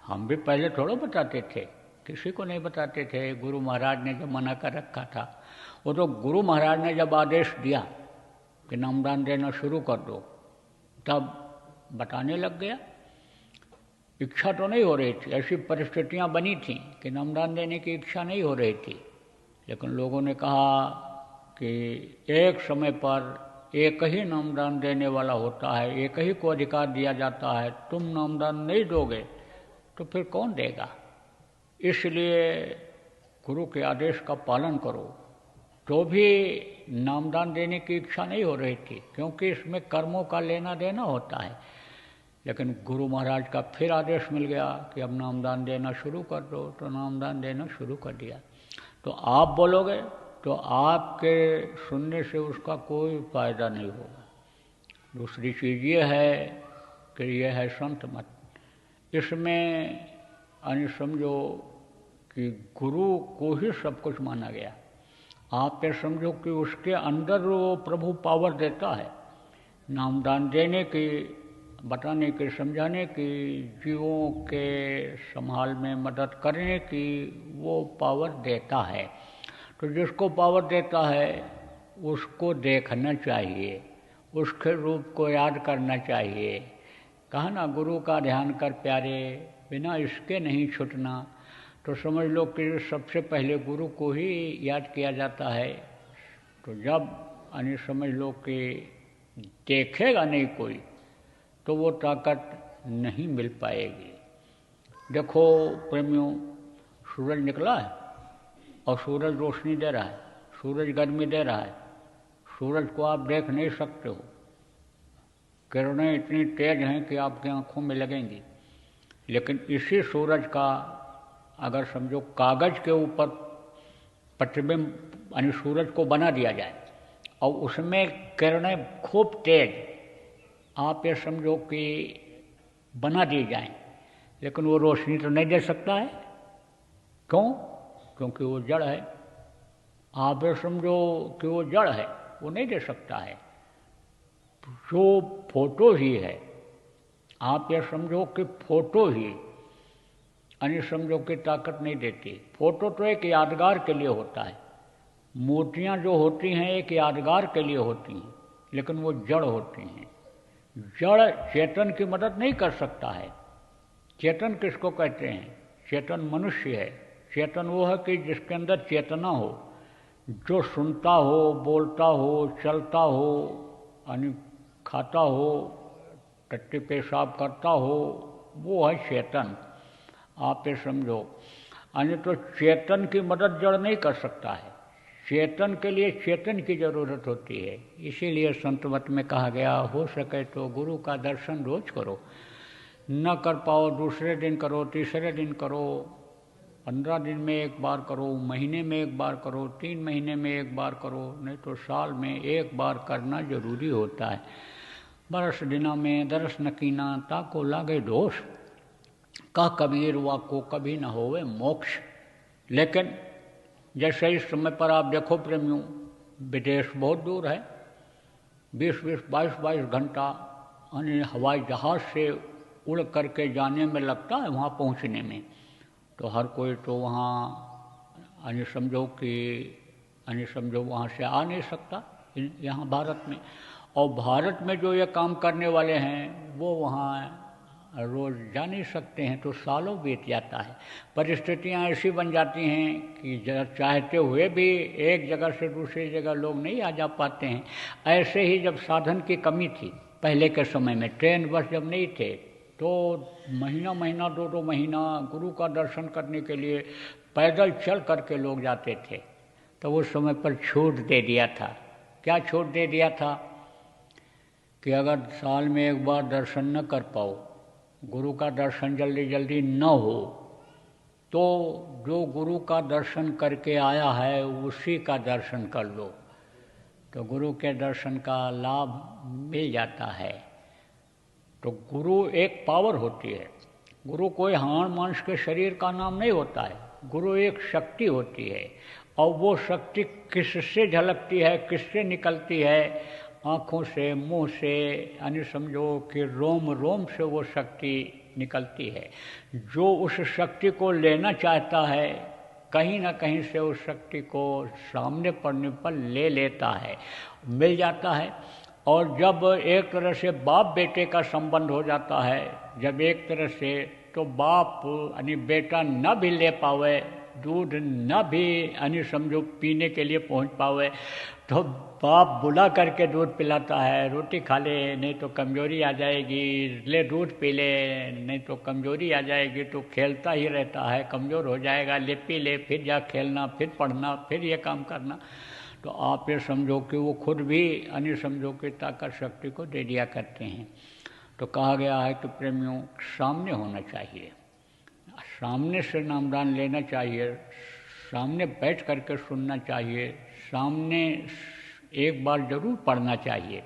हम भी पहले थोड़ा बताते थे, किसी को नहीं बताते थे। गुरु महाराज ने जो मना कर रखा था, वो तो गुरु महाराज ने जब आदेश दिया कि नामदान देना शुरू कर दो, तब बताने लग गया। इच्छा तो नहीं हो रही थी, ऐसी परिस्थितियां बनी थीं कि नामदान देने की इच्छा नहीं हो रही थी, लेकिन लोगों ने कहा कि एक समय पर एक ही नामदान देने वाला होता है, एक ही को अधिकार दिया जाता है, तुम नामदान नहीं दोगे तो फिर कौन देगा। इसलिए गुरु के आदेश का पालन करो। तो भी नामदान देने की इच्छा नहीं हो रही थी, क्योंकि इसमें कर्मों का लेना देना होता है। लेकिन गुरु महाराज का फिर आदेश मिल गया कि अब नामदान देना शुरू कर दो, तो नामदान देना शुरू कर दिया। तो आप बोलोगे तो आपके सुनने से उसका कोई फायदा नहीं होगा। दूसरी चीज़ ये है कि ये है संत मत। इसमें यानी समझो कि गुरु को ही सब कुछ माना गया। आप ये समझो कि उसके अंदर वो प्रभु पावर देता है नामदान देने की, बताने की, समझाने की, जीवों के संभाल में मदद करने की, वो पावर देता है। तो जिसको पावर देता है उसको देखना चाहिए, उसके रूप को याद करना चाहिए। कहा ना, गुरु का ध्यान कर प्यारे, बिना इसके नहीं छूटना। तो समझ लो कि सबसे पहले गुरु को ही याद किया जाता है। तो जब यानी समझ लो कि देखेगा नहीं कोई, तो वो ताकत नहीं मिल पाएगी। देखो प्रेमियों, सूरज निकला है और सूरज रोशनी दे रहा है, सूरज गर्मी दे रहा है। सूरज को आप देख नहीं सकते हो, किरणें इतनी तेज हैं कि आपकी आंखों में लगेंगी। लेकिन इसी सूरज का अगर समझो कागज के ऊपर प्रतिबिंब यानी सूरज को बना दिया जाए और उसमें किरणें खूब तेज आप ये समझो कि बना दी जाएं, लेकिन वो रोशनी तो नहीं दे सकता है। क्यों? क्योंकि वो जड़ है। आप ये समझो कि वो जड़ है, वो नहीं दे सकता है। जो फोटो ही है, आप ये समझो कि फोटो ही यानी समझो कि ताकत नहीं देती। फोटो तो एक यादगार के लिए होता है। मूर्तियाँ जो होती हैं एक यादगार के लिए होती हैं, लेकिन वो जड़ होती हैं। जड़ चेतन की मदद नहीं कर सकता है। चेतन किसको कहते हैं? चेतन मनुष्य है। चेतन वो है कि जिसके अंदर चेतना हो, जो सुनता हो, बोलता हो, चलता हो, यानी खाता हो, टट्टी पेशाब करता हो, वो है चेतन। आप ये समझो, यानी तो चेतन की मदद जड़ नहीं कर सकता है। चेतन के लिए चेतन की जरूरत होती है। इसीलिए संतमत में कहा गया, हो सके तो गुरु का दर्शन रोज करो। न कर पाओ दूसरे दिन करो, तीसरे दिन करो, 15 दिन में एक बार करो, महीने में एक बार करो, 3 महीने में एक बार करो, नहीं तो साल में एक बार करना जरूरी होता है। बरस दिना में दरस न कीना, ताको लागे दोष, का कबीर वाको कभी न होवे मोक्ष। लेकिन जैसे इस समय पर आप देखो प्रेमियों, विदेश बहुत दूर है, 20-20, 22-22 घंटा यानी हवाई जहाज़ से उड़ करके जाने में लगता है वहाँ पहुँचने में। तो हर कोई तो वहाँ यानी समझो कि वहाँ से आ नहीं सकता यहाँ भारत में। और भारत में जो ये काम करने वाले हैं वो वहाँ रोज़ जा नहीं सकते हैं, तो सालों बीत जाता है। परिस्थितियाँ ऐसी बन जाती हैं कि चाहते हुए भी एक जगह से दूसरी जगह लोग नहीं आ जा पाते हैं। ऐसे ही जब साधन की कमी थी पहले के समय में, ट्रेन बस जब नहीं थे, तो महीना महीना 2-2 महीना गुरु का दर्शन करने के लिए पैदल चल करके लोग जाते थे। तो उस समय पर छूट दे दिया था। क्या छूट दे दिया था? कि अगर साल में एक बार दर्शन न कर पाओ, गुरु का दर्शन जल्दी जल्दी न हो, तो जो गुरु का दर्शन करके आया है उसी का दर्शन कर लो, तो गुरु के दर्शन का लाभ मिल जाता है। तो गुरु एक पावर होती है। गुरु कोई हाड़ मांस के शरीर का नाम नहीं होता है। गुरु एक शक्ति होती है, और वो शक्ति किससे झलकती है, किससे निकलती है? आँखों से, मुंह से, यानी समझो कि रोम रोम से वो शक्ति निकलती है। जो उस शक्ति को लेना चाहता है कहीं ना कहीं से उस शक्ति को सामने पड़ने पर ले लेता है, मिल जाता है। और जब एक तरह से बाप बेटे का संबंध हो जाता है, जब एक तरह से तो बाप यानी बेटा न भी ले पावे दूध, न भी यानी समझो पीने के लिए पहुंच पावे, तो बाप बुला करके दूध पिलाता है, रोटी खा ले नहीं तो कमजोरी आ जाएगी, ले दूध पी ले नहीं तो कमजोरी आ जाएगी, तो खेलता ही रहता है, कमज़ोर हो जाएगा, ले पी ले, फिर जा खेलना, फिर पढ़ना, फिर ये काम करना। तो आप ये समझो कि वो खुद भी यानी समझो कि ताकत शक्ति को दे दिया करते हैं। तो कहा गया है कि प्रेमियों सामने होना चाहिए, सामने से नामदान लेना चाहिए, सामने बैठ करके सुनना चाहिए, सामने एक बार जरूर पढ़ना चाहिए।